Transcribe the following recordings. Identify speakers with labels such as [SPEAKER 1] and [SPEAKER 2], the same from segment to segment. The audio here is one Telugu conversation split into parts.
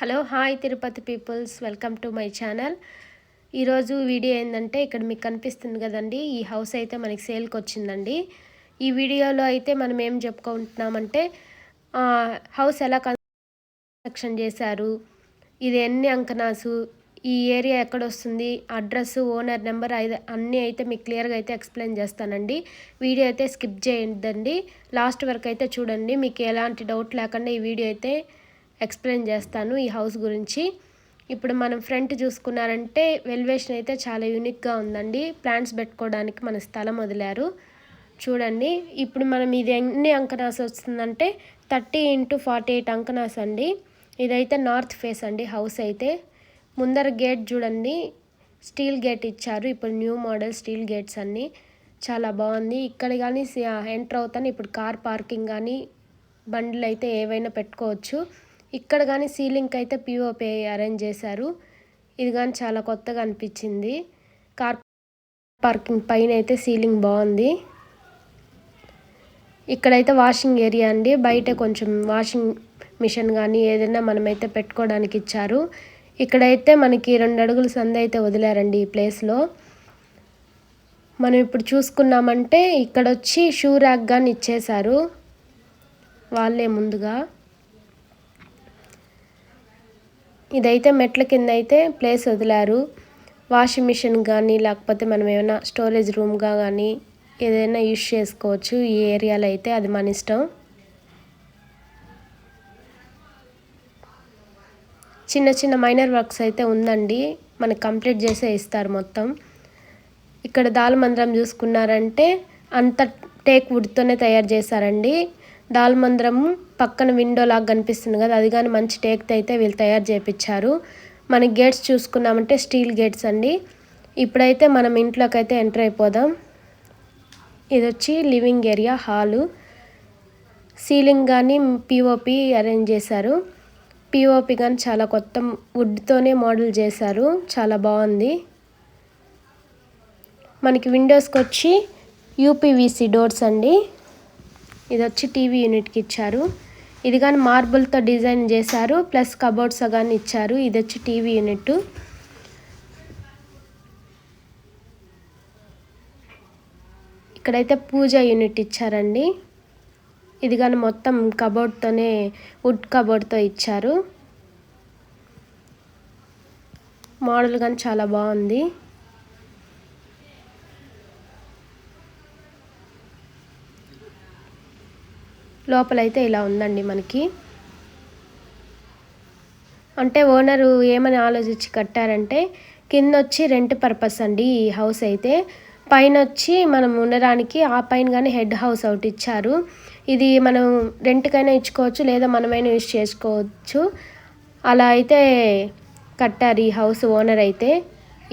[SPEAKER 1] Hello hi Tirupati peoples, welcome to my channel. ఈరోజు వీడియో ఏంటంటే ఇక్కడ మీకు కనిపిస్తుంది కదండి, ఈ హౌస్ అయితే మనకి సేల్కి వచ్చిందండి. ఈ వీడియోలో అయితే మనం ఏం చెప్పుకుంటున్నామంటే హౌస్ ఎలా కన్స్ట్రక్షన్ చేశారు, ఇది ఎన్ని అంకనాసు, ఈ ఏరియా ఎక్కడ వస్తుంది, అడ్రస్, ఓనర్ నెంబర్ అన్నీ అయితే మీకు క్లియర్గా అయితే ఎక్స్ప్లెయిన్ చేస్తానండి. వీడియో అయితే స్కిప్ చేయొద్దండి, లాస్ట్ వరకు అయితే చూడండి. మీకు ఎలాంటి డౌట్ లేకుండా ఈ వీడియో అయితే ఎక్స్ప్లెయిన్ చేస్తాను ఈ హౌస్ గురించి. ఇప్పుడు మనం ఫ్రంట్ చూసుకున్నారంటే వెల్వేషన్ అయితే చాలా యూనిక్గా ఉందండి. ప్లాంట్స్ పెట్టుకోవడానికి మన స్థలం వదిలారు చూడండి. ఇప్పుడు మనం ఇది ఎన్ని అంకనాస్ వస్తుందంటే 30x48 అంకనాస్ అండి. ఇదైతే నార్త్ ఫేస్ అండి హౌస్ అయితే. ముందర గేట్ చూడండి, స్టీల్ గేట్ ఇచ్చారు. ఇప్పుడు న్యూ మోడల్ స్టీల్ గేట్స్ అన్నీ చాలా బాగుంది. ఇక్కడ కానీ ఎంటర్ అవుతాను. ఇప్పుడు కార్ పార్కింగ్ కానీ బండ్లు అయితే ఏవైనా పెట్టుకోవచ్చు. ఇక్కడ కానీ సీలింగ్ అయితే పిఓపి అరేంజ్ చేశారు. ఇది కానీ చాలా కొత్తగా అనిపించింది. కార్ పార్కింగ్ పైన అయితే సీలింగ్ బాగుంది. ఇక్కడైతే వాషింగ్ ఏరియా అండి. బయట కొంచెం వాషింగ్ మిషన్ కానీ ఏదైనా మనమైతే పెట్టుకోవడానికి ఇచ్చారు. ఇక్కడైతే మనకి 2 అడుగుల సందు అయితే వదిలారండి ఈ ప్లేస్లో. మనం ఇప్పుడు చూసుకున్నామంటే ఇక్కడ వచ్చి షూ ర్యాక్ కానీ ఇచ్చేశారు వాళ్ళే ముందుగా. ఇదైతే మెట్ల కింద అయితే ప్లేస్ వదిలారు. వాషింగ్ మిషన్ కానీ లేకపోతే మనం ఏమైనా స్టోరేజ్ రూమ్గా కానీ ఏదైనా యూజ్ చేసుకోవచ్చు ఈ ఏరియాలో అయితే, అది మన ఇష్టం. చిన్న చిన్న మైనర్ వర్క్స్ అయితే ఉందండి, మనకి కంప్లీట్ చేసే ఇస్తారు మొత్తం. ఇక్కడ దాల్మందిరం చూసుకున్నారంటే అంత టేక్ వుడ్తోనే తయారు చేశారండి. దాల్మందిరం పక్కన విండో లాగా కనిపిస్తుంది కదా, అది కానీ మంచి టేక్తో అయితే వీళ్ళు తయారు చేయించారు. మన గేట్స్ చూసుకున్నామంటే స్టీల్ గేట్స్ అండి. ఇప్పుడైతే మనం ఇంట్లోకి అయితే ఎంటర్ అయిపోదాం. ఇది వచ్చి లివింగ్ ఏరియా, హాలు. సీలింగ్ కానీ పిఓపి అరేంజ్ చేశారు. పిఓపి కానీ చాలా కొత్త వుడ్తోనే మోడల్ చేశారు, చాలా బాగుంది. మనకి విండోస్కి వచ్చి యూపీవీసీ డోర్స్ అండి. ఇది వచ్చి టీవీ యూనిట్కి ఇచ్చారు. ఇది కానీ మార్బుల్తో డిజైన్ చేశారు, ప్లస్ కబోర్డ్స్ కానీ ఇచ్చారు. ఇది వచ్చి టీవీ యూనిట్. ఇక్కడైతే పూజ యూనిట్ ఇచ్చారండి. ఇది కానీ మొత్తం కబోర్డ్తోనే వుడ్ కబోర్డ్తో ఇచ్చారు. మోడల్ కానీ చాలా బాగుంది. లోపలైతే ఇలా ఉందండి మనకి. అంటే ఓనరు ఏమని ఆలోచించి కట్టారంటే కింద వచ్చి రెంట్ పర్పస్ అండి ఈ హౌస్ అయితే. పైన వచ్చి మనం ఉండడానికి ఆ పైన కానీ హెడ్ హౌస్ ఒకటి ఇచ్చారు. ఇది మనం రెంట్కైనా ఇచ్చుకోవచ్చు లేదా మనమైనా యూజ్ చేసుకోవచ్చు. అలా అయితే కట్టారు ఈ హౌస్ ఓనర్ అయితే.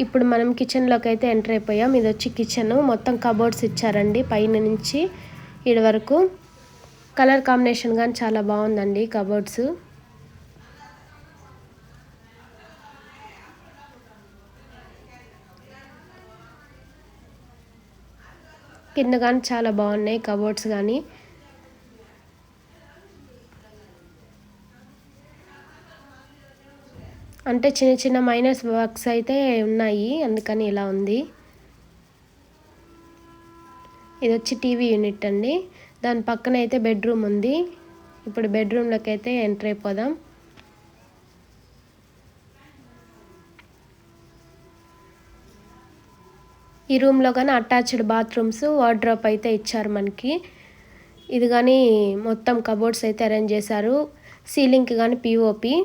[SPEAKER 1] ఇప్పుడు మనం కిచెన్లోకి అయితే ఎంటర్ అయిపోయాం. ఇది వచ్చి కిచెన్, మొత్తం కబోర్డ్స్ ఇచ్చారండి పైన నుంచి ఇక్కడి వరకు. కలర్ కాంబినేషన్ కానీ చాలా బాగుందండి కబోర్డ్స్. కింద కానీ చాలా బాగున్నాయి కబోర్డ్స్ కానీ. అంటే చిన్న చిన్న మైనస్ వర్క్స్ అయితే ఉన్నాయి, అందుకని ఇలా ఉంది. ఇది వచ్చి టీవీ యూనిట్ అండి. దాని పక్కన అయితే బెడ్రూమ్ ఉంది. ఇప్పుడు బెడ్రూమ్లోకి అయితే ఎంటర్ అయిపోదాం. ఈ రూమ్లో కానీ అటాచ్డ్ బాత్రూమ్స్, వార్డ్రోబ్ అయితే ఇచ్చారు మనకి. ఇది కానీ మొత్తం కబోర్డ్స్ అయితే అరేంజ్ చేశారు. సీలింగ్కి కానీ పిఓపి.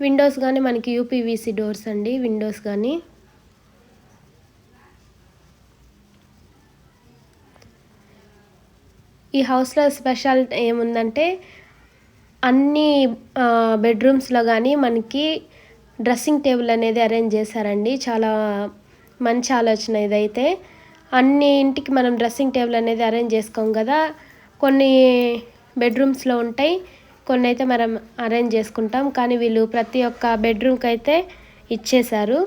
[SPEAKER 1] విండోస్ కానీ మనకి యూపీవీసీ డోర్స్ అండి విండోస్ కానీ. ఈ హౌస్లో స్పెషాలిటీ ఏముందంటే అన్ని బెడ్రూమ్స్లో కానీ మనకి డ్రెస్సింగ్ టేబుల్ అనేది అరేంజ్ చేశారండి. చాలా మంచి ఆలోచన ఇదైతే. అన్ని ఇంటికి మనం డ్రెస్సింగ్ టేబుల్ అనేది అరేంజ్ చేసుకోం కదా, కొన్ని బెడ్రూమ్స్లో ఉంటాయి, కొన్ని అయితే మనం అరేంజ్ చేసుకుంటాం. కానీ వీళ్ళు ప్రతి ఒక్క బెడ్రూమ్కి అయితే ఇచ్చేశారు.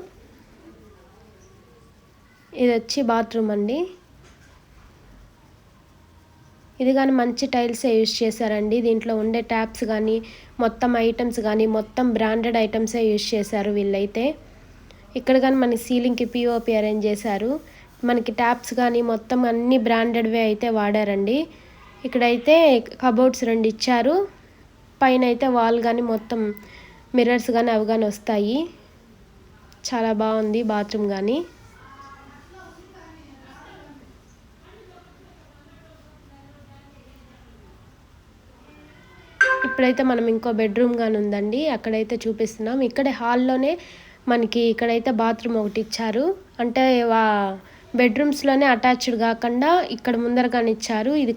[SPEAKER 1] ఇది వచ్చి బాత్రూమ్ అండి. ఇది కానీ మంచి టైల్సే యూజ్ చేశారండి. దీంట్లో ఉండే ట్యాప్స్ కానీ మొత్తం ఐటమ్స్ కానీ మొత్తం బ్రాండెడ్ ఐటమ్సే యూజ్ చేశారు వీళ్ళైతే. ఇక్కడ కానీ మనకి సీలింగ్కి పిఓపి అరేంజ్ చేశారు. మనకి ట్యాప్స్ కానీ మొత్తం అన్ని బ్రాండెడ్వే అయితే వాడారండి. ఇక్కడైతే కబోర్డ్స్ 2 ఇచ్చారు. పైన అయితే వాల్ కానీ మొత్తం మిర్రర్స్ కానీ అవి కానీ వస్తాయి. చాలా బాగుంది బాత్రూమ్ కానీ. ఇప్పుడైతే మనం ఇంకో బెడ్రూమ్ కానీ ఉందండి, అక్కడైతే చూపిస్తున్నాం. ఇక్కడే హాల్లోనే మనకి ఇక్కడైతే బాత్రూమ్ ఒకటి ఇచ్చారు. అంటే బెడ్రూమ్స్లోనే అటాచ్డ్ కాకుండా ఇక్కడ ముందర కానీ ఇచ్చారు. ఇది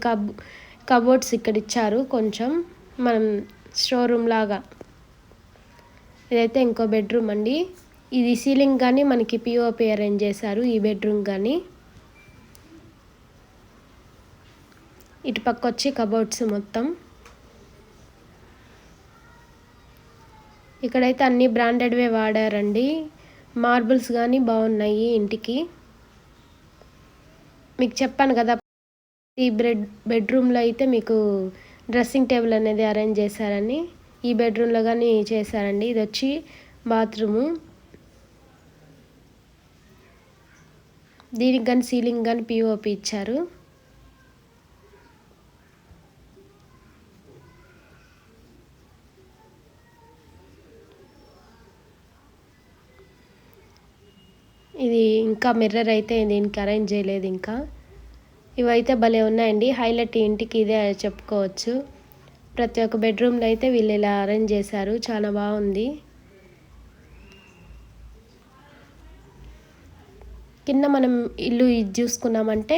[SPEAKER 1] కబోర్డ్స్ ఇక్కడ ఇచ్చారు కొంచెం మనం స్టోర్ రూమ్ లాగా. ఇదైతే ఇంకో బెడ్రూమ్ అండి. ఇది సీలింగ్ కానీ మనకి పిఓపి అరేంజ్ చేశారు ఈ బెడ్రూమ్ కానీ. ఇటు పక్క వచ్చి కబోర్డ్స్ మొత్తం. ఇక్కడైతే అన్ని బ్రాండెడ్వే వాడారండి. మార్బుల్స్ కానీ బాగున్నాయి ఇంటికి. మీకు చెప్పాను కదా ఈ బెడ్రూమ్లో అయితే మీకు డ్రెస్సింగ్ టేబుల్ అనేది అరేంజ్ చేశారని. ఈ బెడ్రూమ్లో కానీ చేశారండి. ఇది వచ్చి బాత్రూము. దీనికి కానీ సీలింగ్ కానీ పిఓపి ఇచ్చారు. ఇది ఇంకా మిర్రర్ అయితే దీనికి అరేంజ్ చేయలేదు ఇంకా. ఇవైతే భలే ఉన్నాయండి. హైలైట్ ఇంటికి ఇదే చెప్పుకోవచ్చు. ప్రతి ఒక్క బెడ్రూమ్లో అయితే వీళ్ళు ఇలా అరేంజ్ చేశారు. చాలా బాగుంది. కింద మనం ఇల్లు ఇది చూసుకున్నామంటే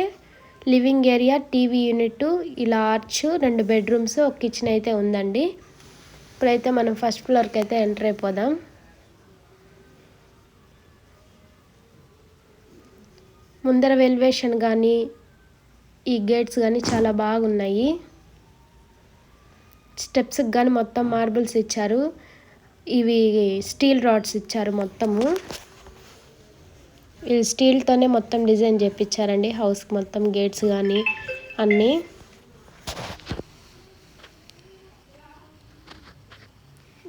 [SPEAKER 1] లివింగ్ ఏరియా, టీవీ యూనిట్, ఇలా ఆర్చ్, 2 బెడ్రూమ్స్, ఒక కిచెన్ అయితే ఉందండి. ఇప్పుడైతే మనం ఫస్ట్ ఫ్లోర్కి అయితే ఎంటర్ అయిపోదాం. ముందర వెల్వేషన్ కానీ ఈ గేట్స్ కానీ చాలా బాగున్నాయి. స్టెప్స్కి కానీ మొత్తం మార్బుల్స్ ఇచ్చారు. ఇవి స్టీల్ రాడ్స్ ఇచ్చారు మొత్తము. ఇది స్టీల్తోనే మొత్తం డిజైన్ చేయించారండి హౌస్కి మొత్తం గేట్స్ కానీ అన్నీ.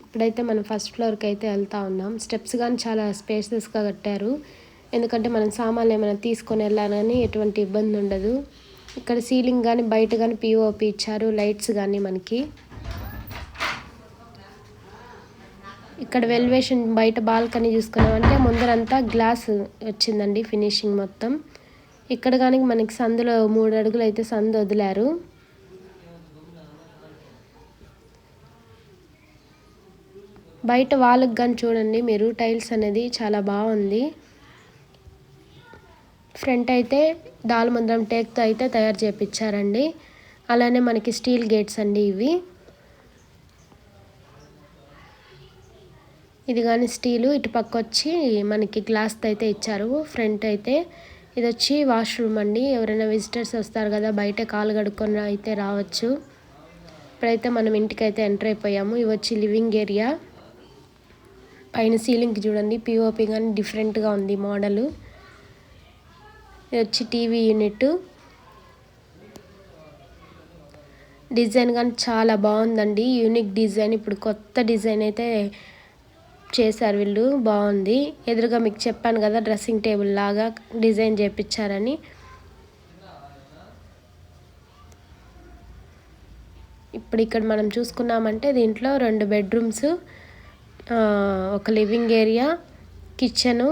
[SPEAKER 1] ఇప్పుడైతే మనం ఫస్ట్ ఫ్లోర్కి అయితే వెళ్తూ ఉన్నాం. స్టెప్స్ కానీ చాలా స్పేసెస్గా కట్టారు. ఎందుకంటే మనం సామాన్లు ఏమైనా తీసుకొని వెళ్ళాలని ఎటువంటి ఇబ్బంది ఉండదు. ఇక్కడ సీలింగ్ కానీ బయట కానీ పిఓపి ఇచ్చారు. లైట్స్ కానీ మనకి ఇక్కడ వెల్వేషన్ బయట బాల్కనీ చూసుకున్నామంటే ముందరంతా గ్లాస్ వచ్చిందండి ఫినిషింగ్ మొత్తం. ఇక్కడ కానీ మనకి సందులో 3 అడుగులు అయితే సందు వదిలారు. బయట వాళ్ళకి కానీ చూడండి మీరు టైల్స్ అనేది చాలా బాగుంది. ఫ్రంట్ అయితే దాల్మందరం టేక్తో అయితే తయారు చేయించారండి. అలానే మనకి స్టీల్ గేట్స్ అండి ఇవి. ఇది కానీ స్టీలు. ఇటు పక్క వచ్చి మనకి గ్లాస్తో అయితే ఇచ్చారు. ఫ్రంట్ అయితే ఇది వచ్చి వాష్రూమ్ అండి. ఎవరైనా విజిటర్స్ వస్తారు కదా, బయట కాలు కడుక్కొని అయితే రావచ్చు. ఇప్పుడైతే మనం ఇంటికి అయితే ఎంటర్ అయిపోయాము. ఇవి వచ్చి లివింగ్ ఏరియా. పైన సీలింగ్కి చూడండి పిఓపి కానీ డిఫరెంట్గా ఉంది మోడలు. ఇది వచ్చి టీవీ యూనిట్. డిజైన్ కానీ చాలా బాగుందండి. Unique design. ఇప్పుడు కొత్త డిజైన్ అయితే చేశారు వీళ్ళు. బాగుంది. ఎదురుగా మీకు చెప్పాను కదా డ్రెస్సింగ్ టేబుల్ లాగా డిజైన్ చేయించారని. ఇప్పుడు ఇక్కడ మనం చూసుకున్నామంటే దీంట్లో 2 బెడ్రూమ్స్, ఒక లివింగ్ ఏరియా, కిచెను,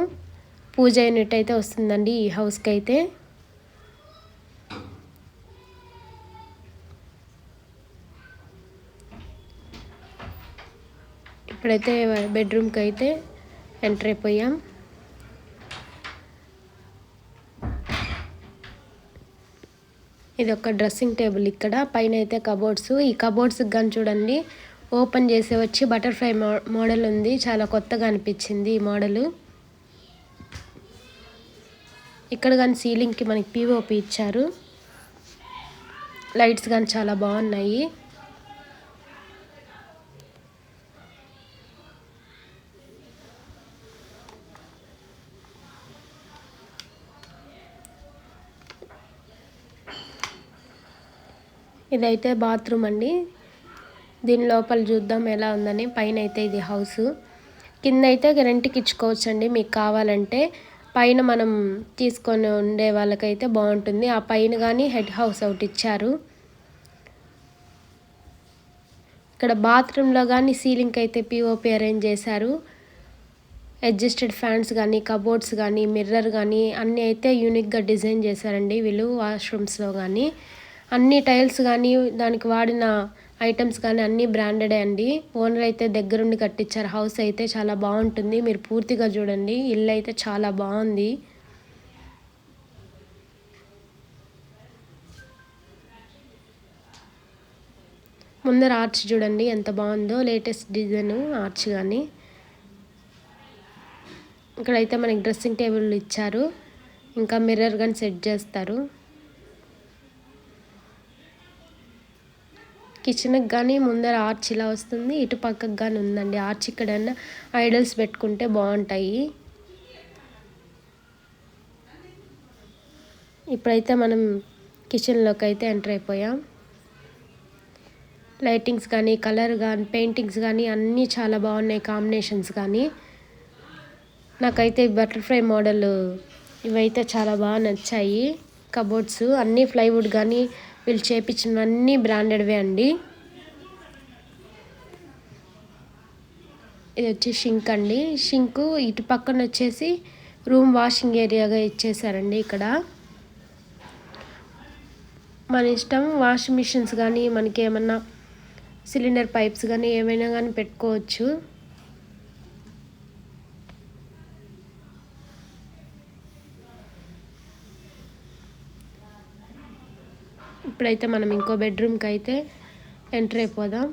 [SPEAKER 1] పూజ యూనిట్ అయితే వస్తుందండి ఈ హౌస్కి అయితే. ఇప్పుడైతే బెడ్రూమ్కి అయితే ఎంటర్ అయిపోయాం. ఇది ఒక డ్రెస్సింగ్ టేబుల్. ఇక్కడ పైన అయితే కబోర్డ్స్. ఈ కబోర్డ్స్కి కానీ చూడండి ఓపెన్ చేసే వచ్చి బటర్ఫ్లై మోడల్ ఉంది. చాలా కొత్తగా అనిపించింది ఈ మోడలు. ఇక్కడ కానీ సీలింగ్కి మనకి పిఓపి ఇచ్చారు. లైట్స్ కానీ చాలా బాగున్నాయి. ఇదైతే బాత్రూమ్ అండి. దీని లోపల చూద్దాం ఎలా ఉందని. పైన అయితే ఇది హౌస్, కింద అయితే రెంట్కి ఇచ్చుకోవచ్చండి మీకు కావాలంటే. పైన మనం తీసుకొని ఉండే వాళ్ళకైతే బాగుంటుంది. ఆ పైన కానీ హెడ్ హౌస్ ఒకటి ఇచ్చారు. ఇక్కడ బాత్రూంలో కానీ సీలింగ్ అయితే పిఓపి అరేంజ్ చేశారు. అడ్జస్టెడ్ ఫ్యాన్స్ కానీ, కబోర్డ్స్ కానీ, మిర్రర్ కానీ అన్నీ అయితే యూనిక్గా డిజైన్ చేశారండి వీళ్ళు. వాష్రూమ్స్లో కానీ అన్ని టైల్స్ కానీ, దానికి వాడిన ఐటమ్స్ కానీ అన్నీ బ్రాండెడే అండి. ఓనర్ అయితే దగ్గరుండి కట్టించారు. హౌస్ అయితే చాలా బాగుంటుంది. మీరు పూర్తిగా చూడండి. ఇల్లు అయితే చాలా బాగుంది. ముందర ఆర్చ్ చూడండి ఎంత బాగుందో, లేటెస్ట్ డిజైన్ ఆర్చ్. కానీ ఇక్కడైతే మనకి డ్రెస్సింగ్ టేబుల్ ఇచ్చారు. ఇంకా మిర్రర్ కానీ సెట్ చేస్తారు. కిచెన్కి కానీ ముందర ఆర్చ్ ఇలా వస్తుంది, ఇటు పక్కకు కానీ ఉందండి ఆర్చ్. ఇక్కడన్నా ఐడల్స్ పెట్టుకుంటే బాగుంటాయి. ఇప్పుడైతే మనం కిచెన్లోకి అయితే ఎంటర్ అయిపోయాం. లైటింగ్స్ కానీ, కలర్ కానీ, పెయింటింగ్స్ కానీ అన్నీ చాలా బాగున్నాయి. కాంబినేషన్స్ కానీ నాకైతే బటర్ఫ్లై మోడల్ ఇవైతే చాలా బాగా నచ్చాయి. కబోర్డ్స్ అన్నీ ప్లైవుడ్ కానీ వీళ్ళు చేపించినవన్నీ బ్రాండెడ్వే అండి. ఇది వచ్చి షింక్ అండి. షింక్ ఇటు పక్కన వచ్చేసి రూమ్ వాషింగ్ ఏరియాగా ఇచ్చేసారండి. ఇక్కడ మన ఇష్టం. వాషింగ్ మిషన్స్ కానీ, మనకి ఏమన్నా సిలిండర్ పైప్స్ కానీ ఏమైనా కానీ పెట్టుకోవచ్చు. ఇప్పుడైతే మనం ఇంకో బెడ్రూమ్కి అయితే ఎంటర్ అయిపోదాం.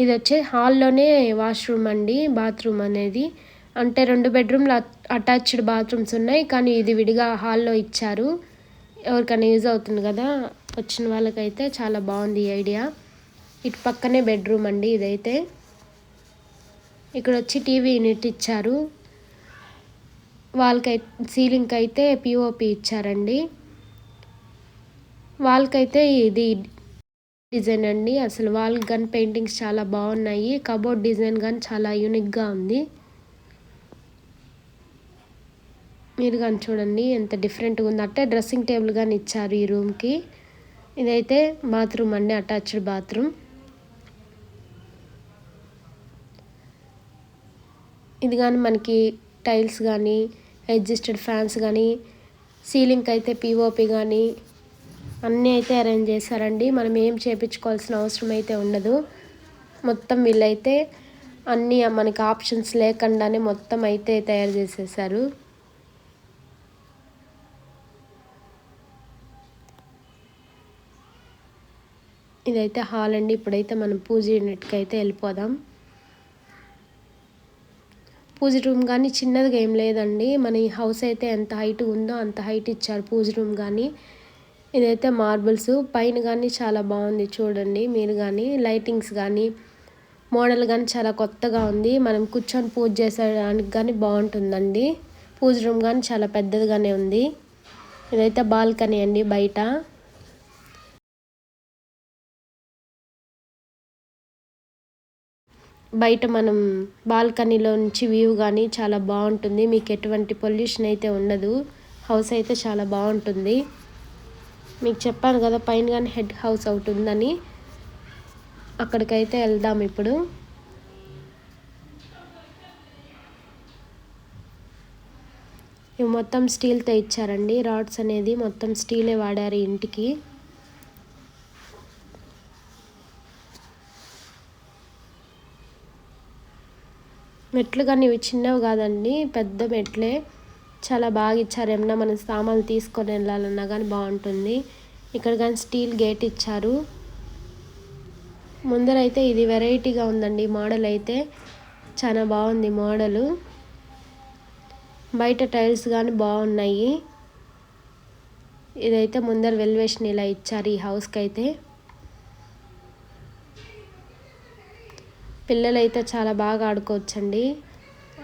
[SPEAKER 1] ఇది వచ్చే హాల్లోనే వాష్రూమ్ అండి. బాత్రూమ్ అనేది అంటే 2 బెడ్రూమ్లు అటాచ్డ్ బాత్రూమ్స్ ఉన్నాయి, కానీ ఇది విడిగా హాల్లో ఇచ్చారు. ఎవరికైనా యూజ్ అవుతుంది కదా వచ్చిన వాళ్ళకైతే చాలా బాగుంది ఈ ఐడియా. ఇటు పక్కనే బెడ్రూమ్ అండి ఇదైతే. ఇక్కడ వచ్చి టీవీ యూనిట్ ఇచ్చారు. వాల్కి సీలింగ్కి అయితే పిఓపి ఇచ్చారండి. వాల్కి అయితే ఇది డిజైన్ అండి. అసలు వాల్ గన్ పెయింటింగ్స్ చాలా బాగున్నాయి. కబోర్డ్ డిజైన్ కానీ చాలా యూనిక్గా ఉంది. మీరు కానీ చూడండి ఎంత డిఫరెంట్గా ఉంది. అంటే డ్రెస్సింగ్ టేబుల్ కానీ ఇచ్చారు ఈ రూమ్కి. ఇదైతే బాత్రూమ్ అండి, అటాచ్డ్ బాత్రూమ్. ఇది కానీ మనకి టైల్స్ కానీ, అడ్జస్టెడ్ ఫ్యాన్స్ కానీ, సీలింగ్కి అయితే పిఓపి కానీ అన్నీ అయితే అరేంజ్ చేశారండి. మనం ఏం చేయించుకోవాల్సిన అవసరం అయితే ఉండదు. మొత్తం వీళ్ళైతే అన్నీ మనకి ఆప్షన్స్ లేకుండానే మొత్తం అయితే తయారు చేసేసారు. ఇదైతే హాల్ అండి. ఇప్పుడైతే మనం పూజ యూనిట్కి అయితే వెళ్ళిపోదాం. పూజ రూమ్ కానీ చిన్నదిగా ఏం లేదండి. మన ఈ హౌస్ అయితే ఎంత హైట్ ఉందో అంత హైట్ ఇచ్చారు పూజ రూమ్ కానీ. ఇదైతే మార్బుల్స్ పైన కానీ చాలా బాగుంది చూడండి మీరు కానీ. లైటింగ్స్ కానీ మోడల్ కానీ చాలా కొత్తగా ఉంది. మనం కూర్చొని పూజ చేసేదానికి కానీ బాగుంటుందండి. పూజ రూమ్ కానీ చాలా పెద్దదిగానే ఉంది. ఇదైతే బాల్కనీ అండి. బయట మనం బాల్కనీలో నుంచి వ్యూ కానీ చాలా బాగుంటుంది. మీకు ఎటువంటి పొల్యూషన్ అయితే ఉండదు. హౌస్ అయితే చాలా బాగుంటుంది. మీకు చెప్పాను కదా పైన కానీ హెడ్ హౌస్ ఒకటి ఉందని. అక్కడికైతే వెళ్దాం ఇప్పుడు. ఇవి మొత్తం స్టీల్తో ఇచ్చారండి. రాడ్స్ అనేది మొత్తం స్టీలే వాడారు ఇంటికి. మెట్లు కానీ ఇవి చిన్నవి కాదండి, పెద్ద మెట్లే. చాలా బాగా ఇచ్చారు. ఏమన్నా మనం సామాన్లు తీసుకొని వెళ్ళాలన్నా కానీ బాగుంటుంది. ఇక్కడ కానీ స్టీల్ గేట్ ఇచ్చారు. ముందరైతే ఇది వెరైటీగా ఉందండి మోడల్ అయితే. చాలా బాగుంది మోడలు. బయట టైల్స్ కానీ బాగున్నాయి. ఇదైతే ముందర వెల్వేషన్ ఇలా ఇచ్చారు ఈ హౌస్కి అయితే. పిల్లలు అయితే చాలా బాగా ఆడుకోవచ్చండి.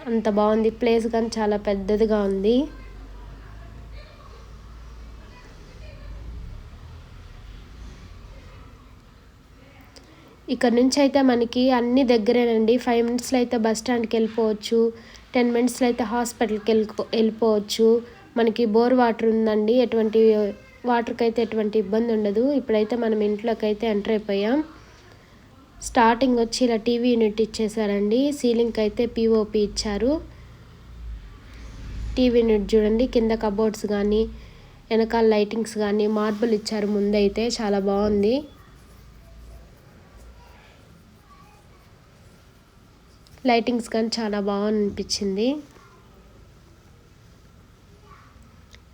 [SPEAKER 1] అంత బాగుంది. ప్లేస్ కానీ చాలా పెద్దదిగా ఉంది. ఇక్కడ నుంచి అయితే మనకి అన్ని దగ్గరేనండి. 5 మినిట్స్లో అయితే బస్ స్టాండ్కి వెళ్ళిపోవచ్చు. 10 మినిట్స్లో అయితే హాస్పిటల్కి వెళ్ళిపోవచ్చు. మనకి బోర్ వాటర్ ఉందండి. వాటర్కి అయితే ఎటువంటి ఇబ్బంది ఉండదు. ఇప్పుడైతే మనం ఇంట్లోకి అయితే ఎంటర్ అయిపోయాం. స్టార్టింగ్ వచ్చి ఇలా టీవీ యూనిట్ ఇచ్చేసారండి. సీలింగ్కి అయితే పిఓపి ఇచ్చారు. టీవీ యూనిట్ చూడండి, కింద కబోర్డ్స్ కానీ వెనకాల లైటింగ్స్ కానీ మార్బుల్ ఇచ్చారు. ముందైతే చాలా బాగుంది. లైటింగ్స్ కానీ చాలా బాగా అనిపించింది.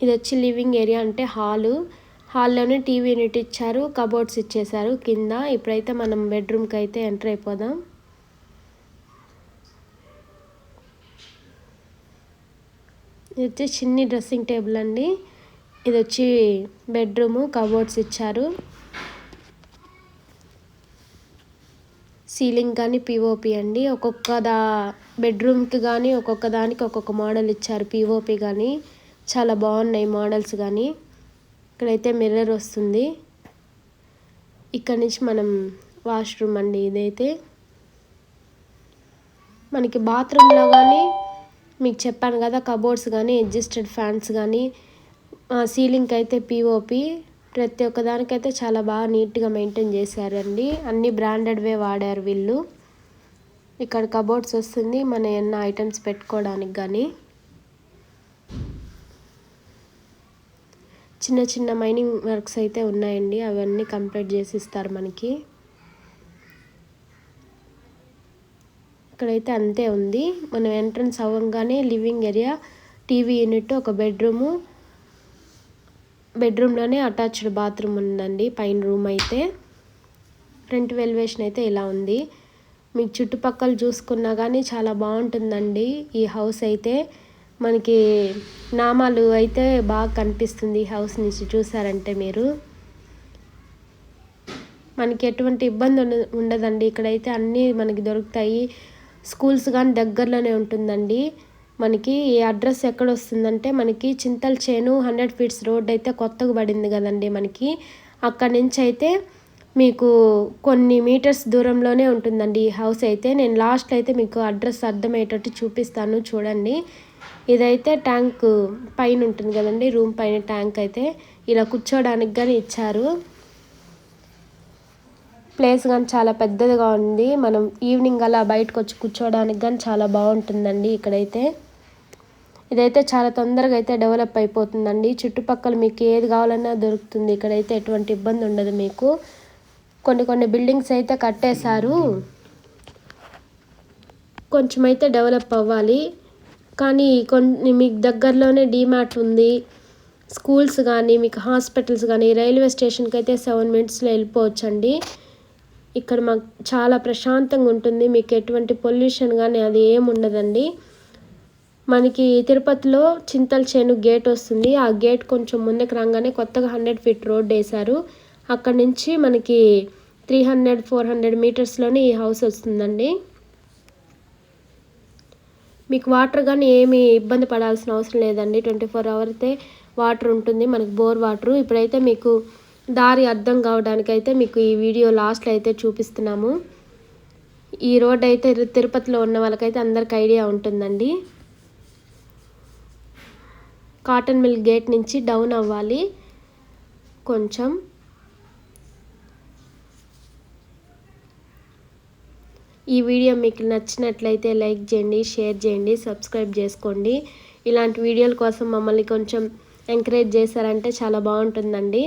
[SPEAKER 1] ఇది వచ్చి లివింగ్ ఏరియా, అంటే హాల్లోనే టీవీ యూనిట్ ఇచ్చారు. కబోర్డ్స్ ఇచ్చేసారు కింద. ఇప్పుడైతే మనం బెడ్రూమ్కి అయితే ఎంటర్ అయిపోదాం. ఇది వచ్చి చిన్ని డ్రెస్సింగ్ టేబుల్ అండి. ఇది వచ్చి బెడ్రూము, కబోర్డ్స్ ఇచ్చారు. సీలింగ్ కానీ పిఓపి అండి. ఒక్కొక్క బెడ్రూమ్కి కానీ ఒక్కొక్క దానికి ఒక్కొక్క మోడల్ ఇచ్చారు. పిఓపి కానీ చాలా బాగున్నాయి మోడల్స్ కానీ. ఇక్కడైతే మిర్రర్ వస్తుంది. ఇక్కడ నుంచి మనం వాష్రూమ్ అండి. ఇదైతే మనకి బాత్రూంలో కానీ మీకు చెప్పాను కదా, కబోర్డ్స్ కానీ అడ్జస్టెడ్ ఫ్యాన్స్ కానీ సీలింగ్కి అయితే పిఓపి ప్రతి ఒక్కదానికైతే చాలా బాగా నీట్గా మెయింటైన్ చేశారండి. అన్ని బ్రాండెడ్వే వాడారు వీళ్ళు. ఇక్కడ కబోర్డ్స్ వస్తుంది మన ఏమన్నా ఐటమ్స్ పెట్టుకోవడానికి కానీ. చిన్న చిన్న మైనింగ్ వర్క్స్ అయితే ఉన్నాయండి. అవన్నీ కంప్లీట్ చేసి ఇస్తారు మనకి. ఇక్కడైతే అంతే ఉంది. మనం ఎంట్రన్స్ అవ్వగానే లివింగ్ ఏరియా, టీవీ యూనిట్, ఒక బెడ్రూమ్లోనే అటాచ్డ్ బాత్రూమ్ ఉందండి. పైన రూమ్ అయితే ఫ్రంట్ ఎలివేషన్ అయితే ఇలా ఉంది. మీకు చుట్టుపక్కల చూసుకున్నా కానీ చాలా బాగుంటుందండి ఈ హౌస్ అయితే. మనకి నామాలు అయితే బాగా కనిపిస్తుంది ఈ హౌస్ నుంచి చూసారంటే మీరు. మనకి ఎటువంటి ఇబ్బంది ఉండదండి. ఇక్కడైతే అన్నీ మనకి దొరుకుతాయి. స్కూల్స్ కానీ దగ్గరలోనే ఉంటుందండి. మనకి ఈ అడ్రస్ ఎక్కడ వస్తుందంటే మనకి చింతల చేను 100 ఫీట్స్ రోడ్ అయితే కొత్తగా పడింది కదండి మనకి. అక్కడి నుంచి అయితే మీకు కొన్ని మీటర్స్ దూరంలోనే ఉంటుందండి ఈ హౌస్ అయితే. నేను లాస్ట్ అయితే మీకు అడ్రస్ అర్థమయ్యేటట్టు చూపిస్తాను చూడండి. ఇదైతే ట్యాంక్ పైన ఉంటుంది కదండి, రూమ్ పైన ట్యాంక్ అయితే ఇలా కూర్చోడానికి కానీ ఇచ్చారు. ప్లేస్ కానీ చాలా పెద్దదిగా ఉంది. మనం ఈవినింగ్ అలా బయటకు వచ్చి కూర్చోడానికి కానీ చాలా బాగుంటుందండి ఇక్కడైతే. ఇదైతే చాలా తొందరగా అయితే డెవలప్ అయిపోతుందండి. చుట్టుపక్కల మీకు ఏది కావాలన్నా దొరుకుతుంది. ఇక్కడైతే ఎటువంటి ఇబ్బంది ఉండదు మీకు. కొన్ని బిల్డింగ్స్ అయితే కట్టేశారు. కొంచెం అయితే డెవలప్ అవ్వాలి. కానీ కొన్ని మీకు దగ్గరలోనే డీమార్ట్ ఉంది. స్కూల్స్ కానీ మీకు హాస్పిటల్స్ కానీ రైల్వే స్టేషన్కి అయితే 7 మినిట్స్లో వెళ్ళిపోవచ్చండి. ఇక్కడ మాకు చాలా ప్రశాంతంగా ఉంటుంది. మీకు ఎటువంటి పొల్యూషన్ కానీ అది ఏమి ఉండదండి. మనకి తిరుపతిలో చింతల చేను గేట్ వస్తుంది. ఆ గేట్ కొంచెం ముందుకు రాగానే కొత్తగా 100 ఫీట్ రోడ్ వేశారు. అక్కడ నుంచి మనకి 300-400 మీటర్స్లోనే ఈ హౌస్ వస్తుందండి. మీకు వాటర్ కానీ ఏమి ఇబ్బంది పడాల్సిన అవసరం లేదండి. 24 అవర్స్ వాటర్ ఉంటుంది మనకి, బోర్ వాటరు. ఇప్పుడైతే మీకు దారి అర్థం కావడానికైతే మీకు ఈ వీడియో లాస్ట్లో అయితే చూపిస్తున్నాము. ఈ రోడ్ అయితే తిరుపతిలో ఉన్న వాళ్ళకైతే అందరికి ఐడియా ఉంటుందండి. కాటన్ మిల్ గేట్ నుంచి డౌన్ అవ్వాలి కొంచెం. ఈ వీడియో మీకు నచ్చినట్లయితే లైక్ చేయండి, షేర్ చేయండి, సబ్స్క్రైబ్ చేసుకోండి. ఇలాంటి వీడియోల కోసం మమ్మల్ని కొంచెం ఎంకరేజ్ చేశారంటే చాలా బాగుంటుందండి.